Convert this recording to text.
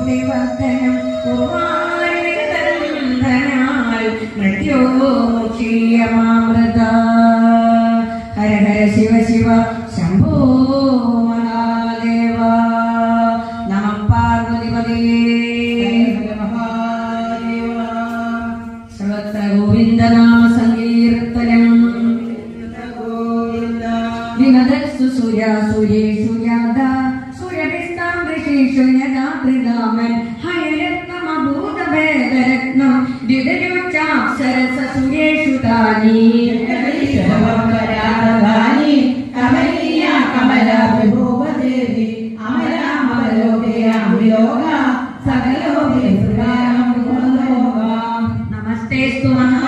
കോടിവർദ്ധനം പൂർവാരിതരന്ധനാൽ മൃത്യോക്ഷീയമാമൃത ഹര ഹര ശിവ ശിവ ശംഭോ മഹാദേവ നമഃ പാർവതിപതയേ മഹാദേവ സർവത്ര ഗോവിന്ദനാമ സങ്കീർത്തനം വിനദസ്സു സൂര്യാസൂര്യേഷു യാദാ സൂര്യഭിസ്താം ഋഷീഷു യദാ ത്രിനാമൻ ഹയരത്നമഭൂതഭേദരത്നം ദ്വിതയോച്ചാപ്സരസ സൂര്യേഷു താനി കമലീയ കമല വിഭൂവദേവി അമലാമലോകയാ സകലോകേ നമസ്തേസ്തു മഹാ